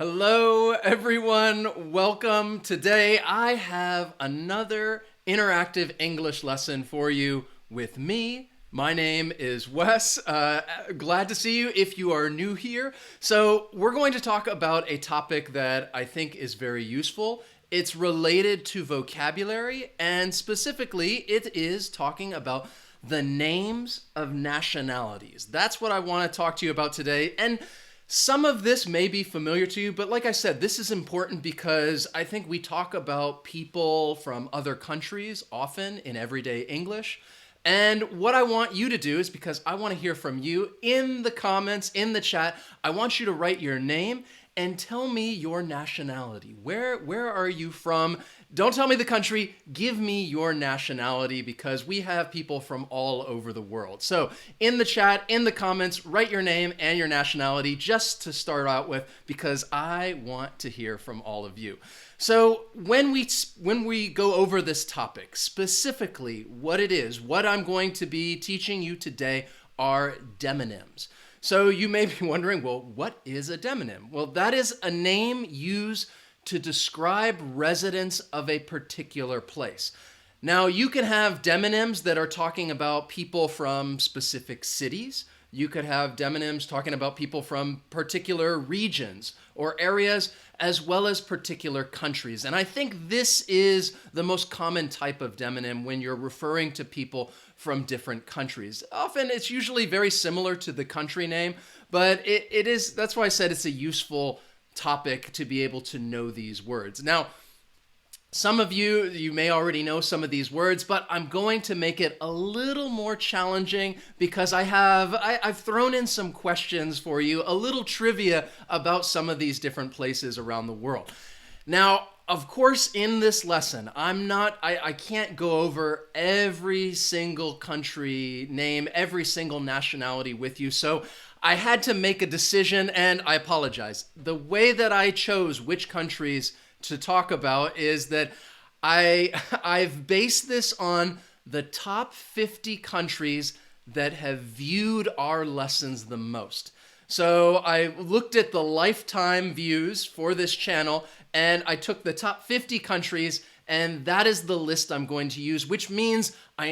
Hello, everyone. Welcome. Today, I have another interactive English lesson for you with me. My name is Wes. Glad to see you if you are new here. So, we're going to talk about a topic that I think is very useful. It's related to vocabulary, and specifically, it is talking about the names of nationalities. That's what I want to talk to you about today. And some of this may be familiar to you, but like I said, this is important because I think we talk about people from other countries often in everyday English. And what I want you to do is, because I want to hear from you in the comments, in the chat, I want you to write your name and tell me your nationality. Where are you from? Don't tell me the country, give me your nationality, because we have people from all over the world. So in the chat, in the comments, write your name and your nationality just to start out with, because I want to hear from all of you. So when we go over this topic, specifically what it is, what I'm going to be teaching you today are demonyms. So you may be wondering, well, what is a demonym? Well, that is a name used to describe residents of a particular place. Now, you can have demonyms that are talking about people from specific cities. You could have demonyms talking about people from particular regions or areas, as well as particular countries. And I think this is the most common type of demonym when you're referring to people from different countries. Often it's usually very similar to the country name, but that's why I said it's a useful topic to be able to know these words. Now, some of you may already know some of these words, but I'm going to make it a little more challenging because I've thrown in some questions for you, a little trivia about some of these different places around the world. Now, of course, in this lesson, I can't go over every single country name, every single nationality with you. So I had to make a decision, and I apologize. The way that I chose which countries to talk about is that I've based this on the top 50 countries that have viewed our lessons the most. So I looked at the lifetime views for this channel, and I took the top 50 countries, and that is the list I'm going to use, which means I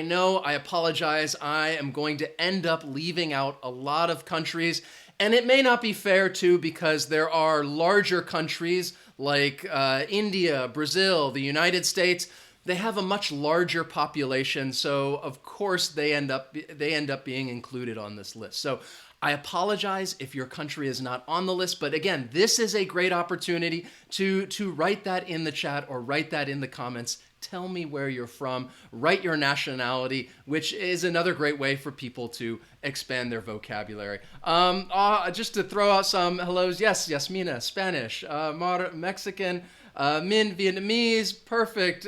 apologize, I am going to end up leaving out a lot of countries. And it may not be fair too, because there are larger countries like India, Brazil, the United States. They have a much larger population, so of course they end up being included on this list. So I apologize if your country is not on the list, but again, this is a great opportunity to write that in the chat or write that in the comments. Tell me where you're from, write your nationality, which is another great way for people to expand their vocabulary. Just to throw out some hellos, yes, Yasmina, Spanish, Mexican, Min, Vietnamese, perfect.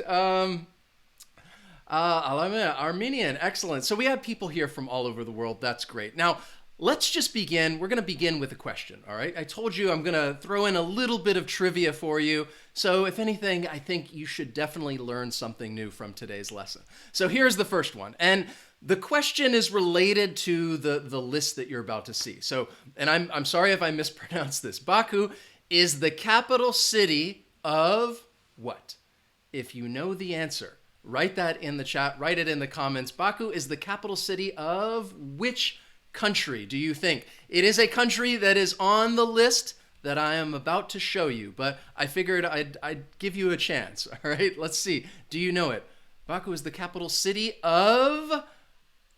Armenian, excellent. So we have people here from all over the world. That's great. Now, let's just begin. We're going to begin with a question, all right? I told you I'm going to throw in a little bit of trivia for you. So if anything, I think you should definitely learn something new from today's lesson. So here's the first one. And the question is related to the list that you're about to see. So, and I'm sorry if I mispronounced this. Baku is the capital city of what? If you know the answer, write that in the chat, write it in the comments. Baku is the capital city of which country do you think? It is a country that is on the list that I am about to show you, but I figured I'd give you a chance. All right, let's see. Do you know it? Baku is the capital city of,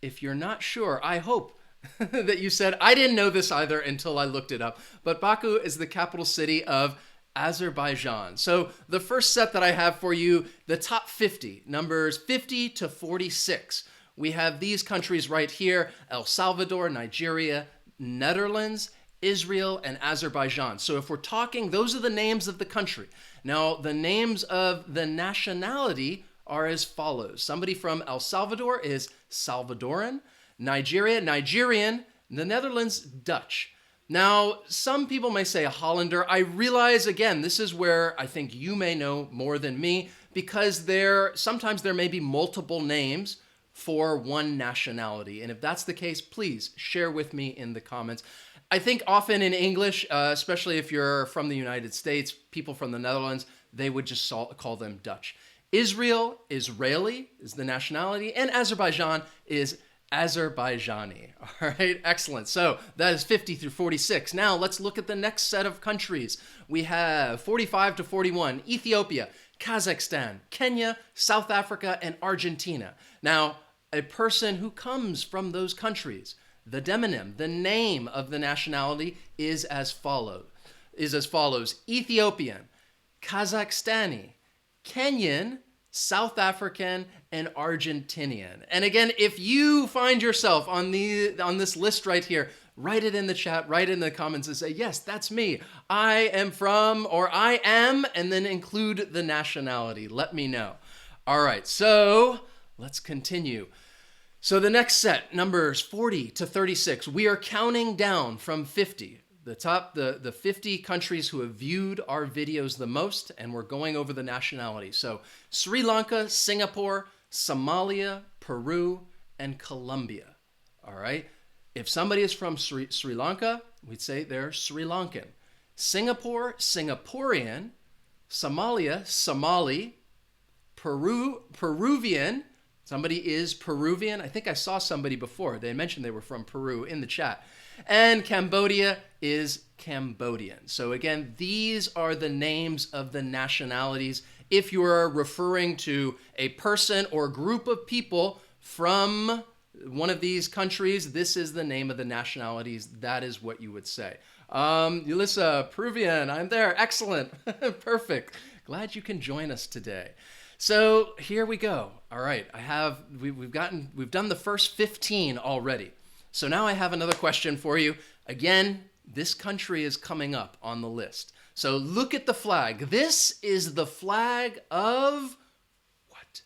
if you're not sure, I hope that you said, I didn't know this either until I looked it up, but Baku is the capital city of Azerbaijan. So the first set that I have for you, the top 50, numbers 50 to 46. We have these countries right here: El Salvador, Nigeria, Netherlands, Israel, and Azerbaijan. So if we're talking, those are the names of the country. Now, the names of the nationality are as follows. Somebody from El Salvador is Salvadoran, Nigeria, Nigerian, the Netherlands, Dutch. Now, some people may say a Hollander. I realize, again, this is where I think you may know more than me, because sometimes there may be multiple names for one nationality. And if that's the case, please share with me in the comments. I think often in English, especially if you're from the United States, people from the Netherlands, they would just call them Dutch. Israel, Israeli is the nationality, and Azerbaijan is Azerbaijani. All right, excellent. So that is 50 through 46. Now let's look at the next set of countries. We have 45 to 41, Ethiopia, Kazakhstan, Kenya, South Africa, and Argentina. Now, a person who comes from those countries, the demonym, the name of the nationality is as follows. Ethiopian, Kazakhstani, Kenyan, South African, and Argentinian. And again, if you find yourself on this list right here, write it in the chat, write it in the comments and say, yes, that's me. I am from, or I am, and then include the nationality. Let me know. All right, so let's continue. So the next set, numbers 40 to 36, we are counting down from 50. The 50 countries who have viewed our videos the most, and we're going over the nationalities. So Sri Lanka, Singapore, Somalia, Peru, and Colombia. All right. If somebody is from Sri Lanka, we'd say they're Sri Lankan. Singapore, Singaporean. Somalia, Somali. Peruvian. Somebody is Peruvian. I think I saw somebody before. They mentioned they were from Peru in the chat. And Cambodia is Cambodian. So again, these are the names of the nationalities. If you are referring to a person or group of people from one of these countries, this is the name of the nationalities. That is what you would say. Yulissa, Peruvian, I'm there. Excellent. Perfect. Glad you can join us today. So here we go. All right, we've done the first 15 already. So now I have another question for you. Again, this country is coming up on the list. So look at the flag. This is the flag of what?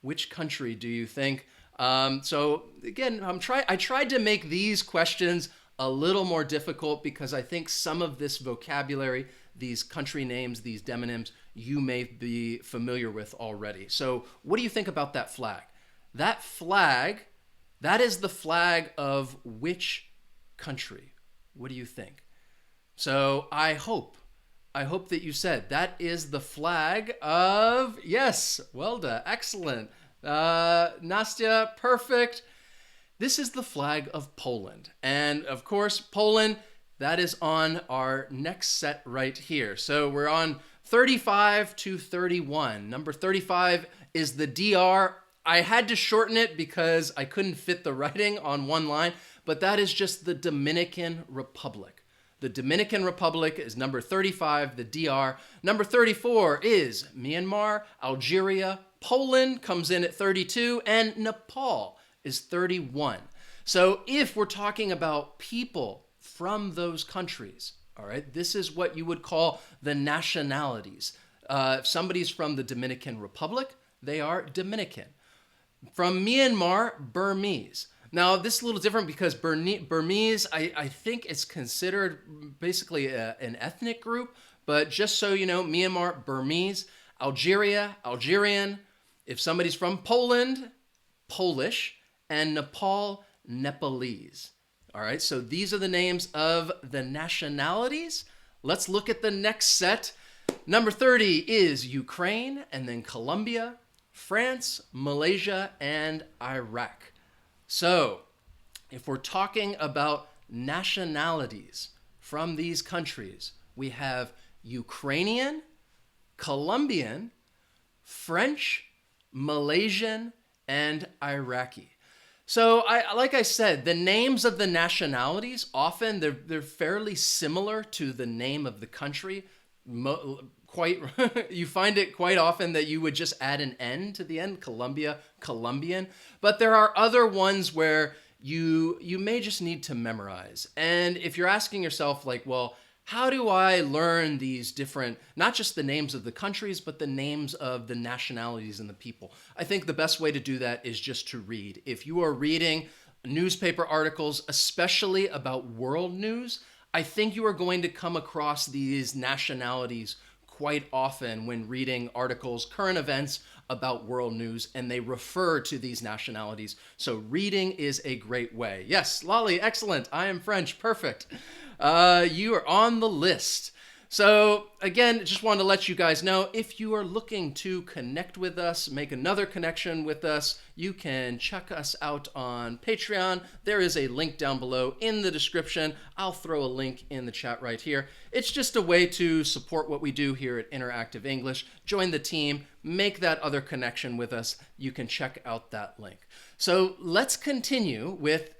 Which country do you think? So again, I tried to make these questions a little more difficult because I think some of this vocabulary, these country names, these demonyms, you may be familiar with already. So what do you think about that flag? That flag, that is the flag of which country? What do you think? So I hope that you said that is the flag of, yes, well done, excellent. Nastya, perfect. This is the flag of Poland. And of course, Poland, that is on our next set right here. So we're on 35 to 31. Number 35 is the DR. I had to shorten it because I couldn't fit the writing on one line, but that is just the Dominican Republic. The Dominican Republic is number 35, the DR. Number 34 is Myanmar, Algeria, Poland comes in at 32, and Nepal is 31. So if we're talking about people from those countries, all right, this is what you would call the nationalities. If somebody's from the Dominican Republic, they are Dominican. From Myanmar, Burmese. Now, this is a little different because Burmese, I think it's considered basically an ethnic group, but just so you know, Myanmar, Burmese, Algeria, Algerian. If somebody's from Poland, Polish, and Nepal, Nepalese. All right, so these are the names of the nationalities. Let's look at the next set. Number 30 is Ukraine, and then Colombia, France, Malaysia, and Iraq. So if we're talking about nationalities from these countries, we have Ukrainian, Colombian, French, Malaysian, and Iraqi. So like I said, the names of the nationalities, often they're fairly similar to the name of the country. You find it quite often that you would just add an N to the end, Colombia, Colombian. But there are other ones where you may just need to memorize. And if you're asking yourself like, well, how do I learn these different, not just the names of the countries, but the names of the nationalities and the people? I think the best way to do that is just to read. If you are reading newspaper articles, especially about world news, I think you are going to come across these nationalities quite often when reading articles, current events about world news, and they refer to these nationalities. So reading is a great way. Yes, Lolly, excellent. I am French. Perfect. You are on the list. So again, just wanted to let you guys know, if you are looking to connect with us, make another connection with us, you can check us out on Patreon. There is a link down below in the description. I'll throw a link in the chat right here. It's just a way to support what we do here at Interactive English. Join the team, make that other connection with us. You can check out that link. So let's continue with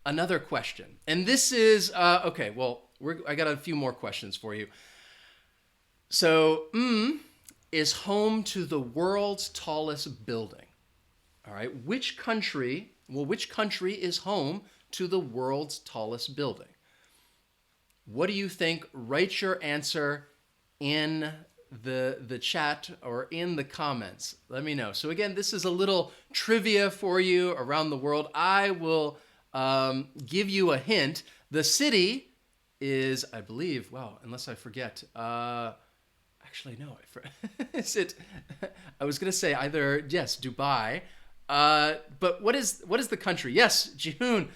another question. And this is, okay, well, I got a few more questions for you. So, is home to the world's tallest building. All right, which country is home to the world's tallest building? What do you think? Write your answer in the chat or in the comments. Let me know. So again, this is a little trivia for you around the world. I will give you a hint. The city is, I believe, wow, unless I forget, actually, no. Is it? I was going to say either, yes, Dubai. But what is the country? Yes, Jihoon.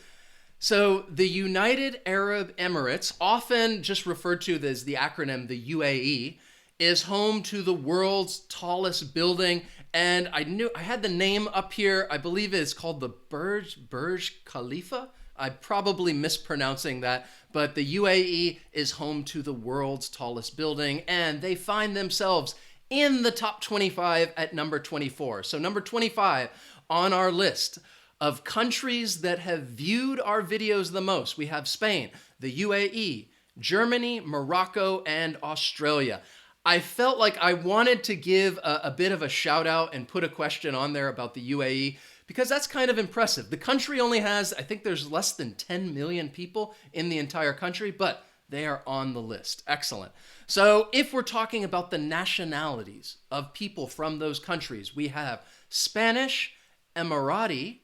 So the United Arab Emirates, often just referred to as the acronym the UAE, is home to the world's tallest building. And I had the name up here. I believe it's called the Burj Khalifa. I'm probably mispronouncing that, but the UAE is home to the world's tallest building, and they find themselves in the top 25 at number 24. So number 25 on our list of countries that have viewed our videos the most. We have Spain, the UAE, Germany, Morocco, and Australia. I felt like I wanted to give a bit of a shout out and put a question on there about the UAE, because that's kind of impressive. The country only has, I think there's less than 10 million people in the entire country, but they are on the list. Excellent. So if we're talking about the nationalities of people from those countries, we have Spanish, Emirati,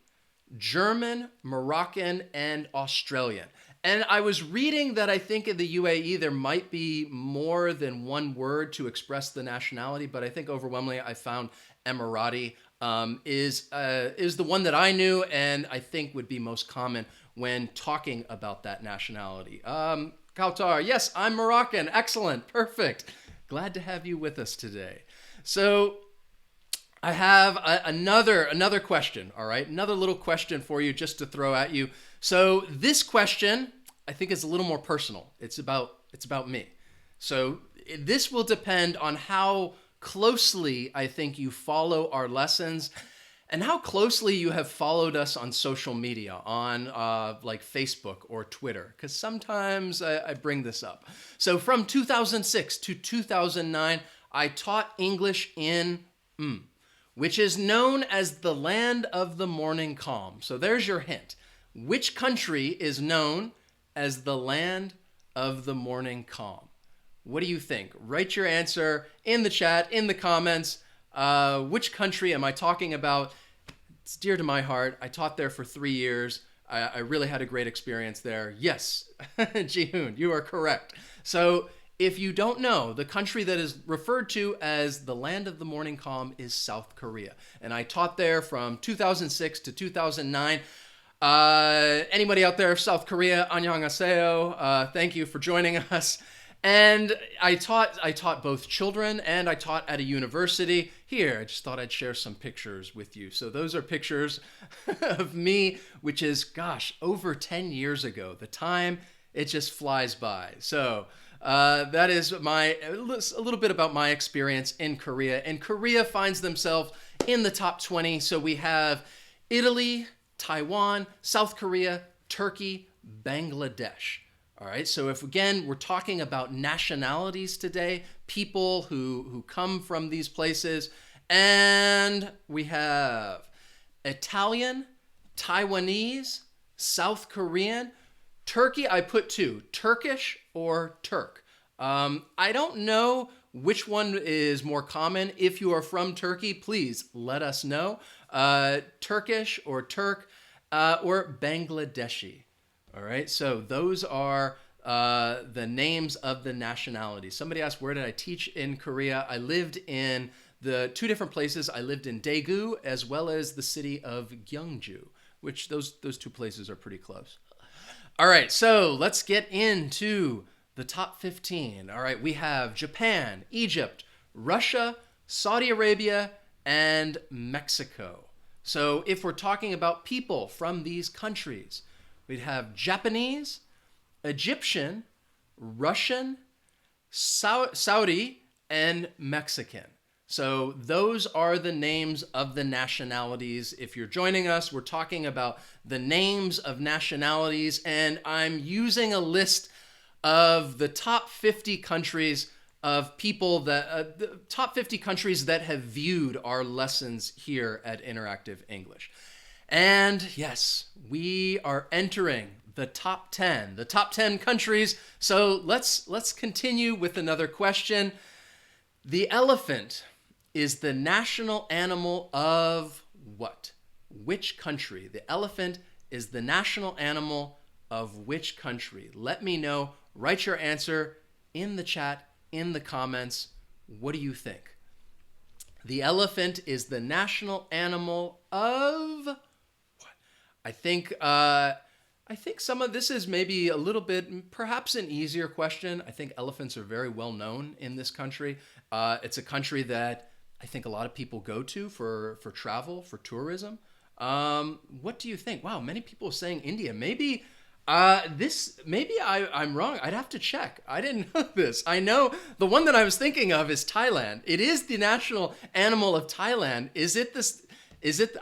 German, Moroccan, and Australian. And I was reading that I think in the UAE there might be more than one word to express the nationality, but I think overwhelmingly I found Emirati is the one that I knew and I think would be most common when talking about that nationality. Kautar, yes, I'm Moroccan. Excellent. Perfect. Glad to have you with us today. So I have another question, all right? Another little question for you just to throw at you. So this question, I think, is a little more personal. It's about me. So this will depend on how closely I think you follow our lessons and how closely you have followed us on social media, on like Facebook or Twitter, because sometimes I bring this up. So from 2006 to 2009, I taught English in which is known as the land of the morning calm. So there's your hint. Which country is known as the land of the morning calm? What do you think? Write your answer in the chat, in the comments. Which country am I talking about? It's dear to my heart. I taught there for 3 years. I really had a great experience there. Yes, Jihoon, you are correct. So if you don't know, the country that is referred to as the land of the morning calm is South Korea. And I taught there from 2006 to 2009. Anybody out there of South Korea, annyeonghaseyo. Thank you for joining us. And I taught both children and I taught at a university. Here, I just thought I'd share some pictures with you. So those are pictures of me, which is, gosh, over 10 years ago. The time, it just flies by. So that is a little bit about my experience in Korea. And Korea finds themselves in the top 20. So we have Italy, Taiwan, South Korea, Turkey, Bangladesh. All right, so if, again, we're talking about nationalities today, people who come from these places, and we have Italian, Taiwanese, South Korean, Turkey, I put two, Turkish or Turk. I don't know which one is more common. If you are from Turkey, please let us know. Turkish or Turk or Bangladeshi. All right, so those are the names of the nationalities. Somebody asked, where did I teach in Korea? I lived in the two different places I lived in, Daegu, as well as the city of Gyeongju, which those two places are pretty close. All right, so let's get into the top 15. All right, we have Japan, Egypt, Russia, Saudi Arabia, and Mexico. So if we're talking about people from these countries, we'd have Japanese, Egyptian, Russian, Saudi, and Mexican. So those are the names of the nationalities. If you're joining us, we're talking about the names of nationalities, and I'm using a list of the top 50 countries of people that, the top 50 countries that have viewed our lessons here at Interactive English. And yes, we are entering the top 10 countries. So let's continue with another question. The elephant is the national animal of what? Which country? The elephant is the national animal of which country? Let me know. Write your answer in the chat, in the comments. What do you think? The elephant is the national animal of what? I think some of this is maybe a little bit, perhaps an easier question. I think elephants are very well known in this country. It's a country that I think a lot of people go to for travel, for tourism. What do you think? Wow, many people are saying India. Maybe I'm wrong. I'd have to check. I didn't know this. I know the one that I was thinking of is Thailand. It is the national animal of Thailand.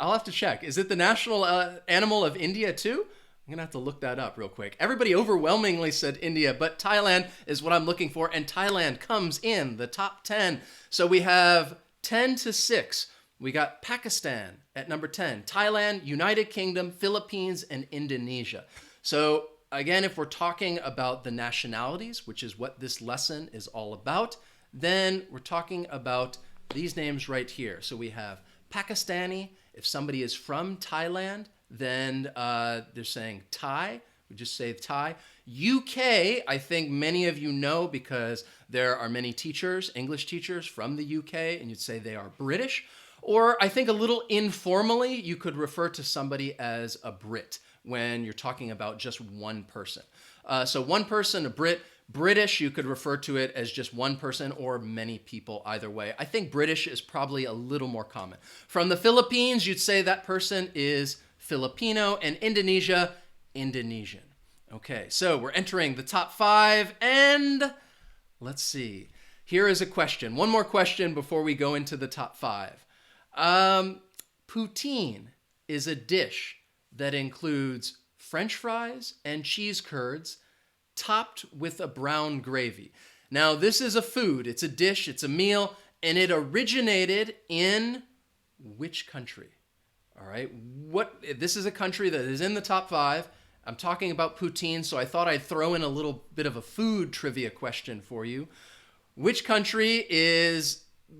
I'll have to check. Is it the national animal of India too? I'm going to have to look that up real quick. Everybody overwhelmingly said India, but Thailand is what I'm looking for, and Thailand comes in the top 10. So we have 10-6. We got Pakistan at number 10, Thailand, United Kingdom, Philippines, and Indonesia. So again, if we're talking about the nationalities, which is what this lesson is all about, then we're talking about these names right here. So we have Pakistani. If somebody is from Thailand, then they're saying Thai. We just say Thai. UK, I think many of you know because there are many teachers, English teachers from the UK, and you'd say they are British. Or I think a little informally, you could refer to somebody as a Brit when you're talking about just one person. So one person, a Brit. British, you could refer to it as just one person or many people, either way. I think British is probably a little more common. From the Philippines, you'd say that person is Filipino, and Indonesia, Indonesian. Okay, so we're entering the top 5, and let's see. Here is a question. One more question before we go into the top 5. Poutine is a dish that includes French fries and cheese curds topped with a brown gravy. Now, this is a food. It's a dish. It's a meal, and it originated in which country? All right, this is a country that is in the top 5. I'm talking about poutine, so I thought I'd throw in a little bit of a food trivia question for you. Which country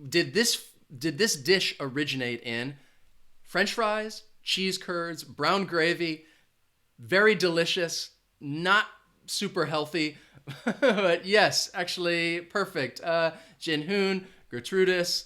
did this dish originate in? French fries, cheese curds, brown gravy, very delicious, not super healthy, but yes, actually perfect. Jinhoon, Gertrudis,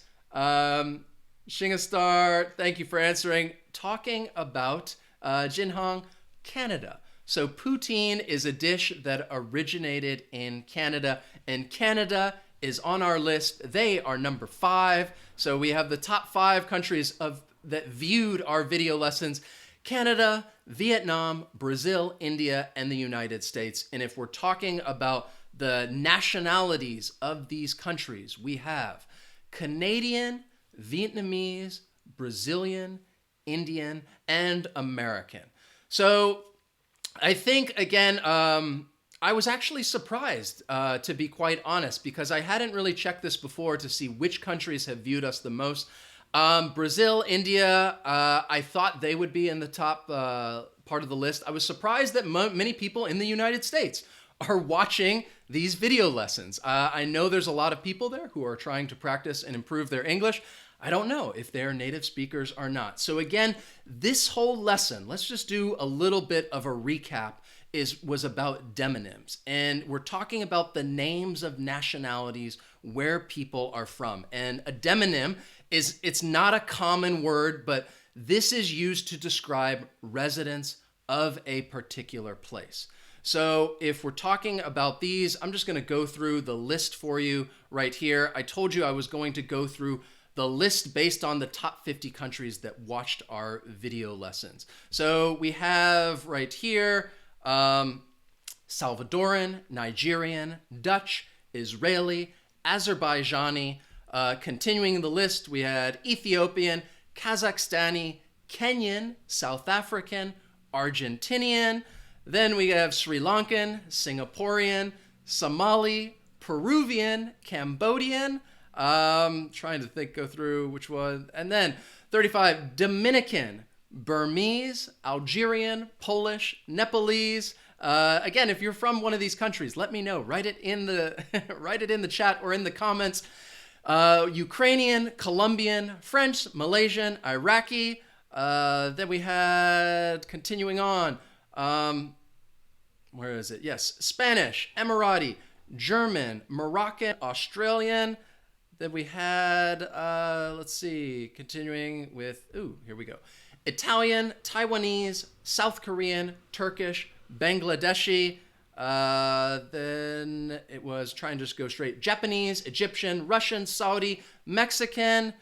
Shingastar, thank you for answering. Talking about Jinhong, Canada. So poutine is a dish that originated in Canada, and Canada is on our list. They are number 5. So we have the top 5 countries that viewed our video lessons: Canada, Vietnam, Brazil, India, and the United States. And if we're talking about the nationalities of these countries, we have Canadian, Vietnamese, Brazilian, Indian, and American. So I think, again, I was actually surprised, to be quite honest, because I hadn't really checked this before to see which countries have viewed us the most. Brazil, India, I thought they would be in the top part of the list. I was surprised that many people in the United States are watching these video lessons. I know there's a lot of people there who are trying to practice and improve their English. I don't know if they're native speakers or not. So again, this whole lesson, let's just do a little bit of a recap, was about demonyms. And we're talking about the names of nationalities where people are from. And a demonym it's not a common word, but this is used to describe residents of a particular place. So if we're talking about these, I'm just going to go through the list for you right here. I told you I was going to go through the list based on the top 50 countries that watched our video lessons. So we have right here Salvadoran, Nigerian, Dutch, Israeli, Azerbaijani. Continuing the list, we had Ethiopian, Kazakhstani, Kenyan, South African, Argentinian. Then we have Sri Lankan, Singaporean, Somali, Peruvian, Cambodian. Trying to think, go through which one. And then 35, Dominican, Burmese, Algerian, Polish, Nepalese. Again, if you're from one of these countries, let me know. Write it in the write it in the chat or in the comments. Ukrainian, Colombian, French, Malaysian, Iraqi. Then we had, continuing on, where is it? Yes, Spanish, Emirati, German, Moroccan, Australian. Then we had, let's see, continuing with, here we go. Italian, Taiwanese, South Korean, Turkish, Bangladeshi. Then it was, trying to just go straight, Japanese, Egyptian, Russian, Saudi, Mexican.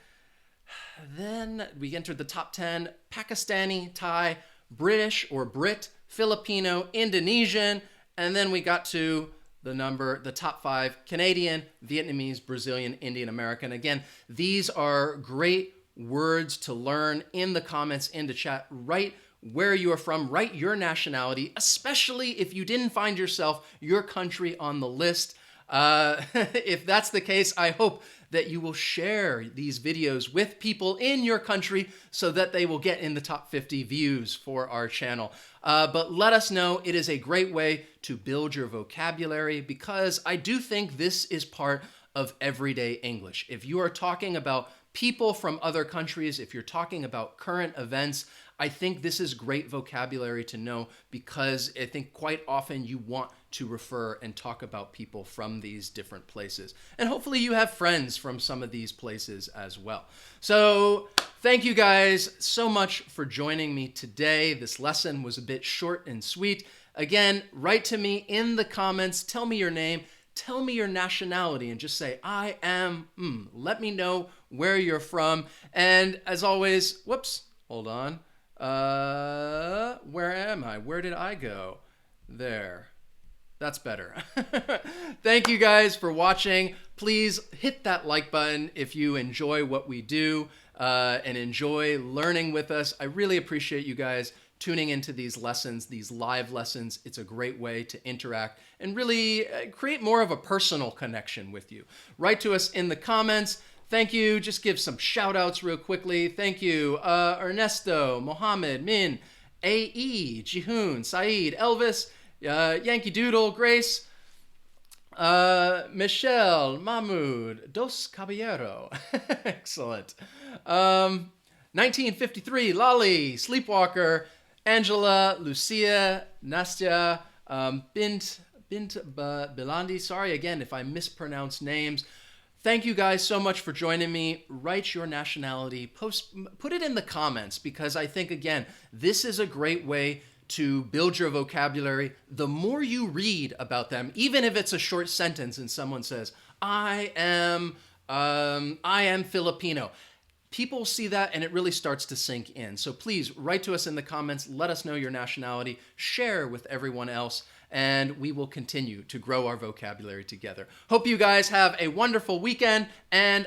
Then we entered the top 10, Pakistani, Thai, British or Brit, Filipino, Indonesian, and then we got to the top 5, Canadian, Vietnamese, Brazilian, Indian American. Again, these are great words to learn. In the comments, in the chat, write where you are from, write your nationality, especially if you didn't find your country on the list. If that's the case, I hope that you will share these videos with people in your country so that they will get in the top 50 views for our channel. But let us know. It is a great way to build your vocabulary, because I do think this is part of everyday English. If you are talking about people from other countries, if you're talking about current events, I think this is great vocabulary to know, because I think quite often you want to refer and talk about people from these different places. And hopefully you have friends from some of these places as well. So thank you guys so much for joining me today. This lesson was a bit short and sweet. Again, write to me in the comments. Tell me your name. Tell me your nationality and just say, I am, let me know where you're from. And as always, whoops, hold on. Where am I? Where did I go? There. That's better. Thank you guys for watching. Please hit that like button if you enjoy what we do and enjoy learning with us. I really appreciate you guys tuning into these lessons, these live lessons. It's a great way to interact and really create more of a personal connection with you. Write to us in the comments. Thank you. Just give some shout outs real quickly. Thank you. Ernesto, Mohammed, Min, A.E., Jihoon, Saeed, Elvis, Yankee Doodle, Grace, Michelle, Mahmoud, Dos Caballero. Excellent. 1953, Lolly, Sleepwalker, Angela, Lucia, Nastya, Bint Bilandi. Sorry again if I mispronounce names. Thank you guys so much for joining me. Write your nationality, put it in the comments, because I think, again, this is a great way to build your vocabulary. The more you read about them, even if it's a short sentence and someone says, I am Filipino, people see that and it really starts to sink in. So please write to us in the comments, let us know your nationality, share with everyone else, and we will continue to grow our vocabulary together. Hope you guys have a wonderful weekend, and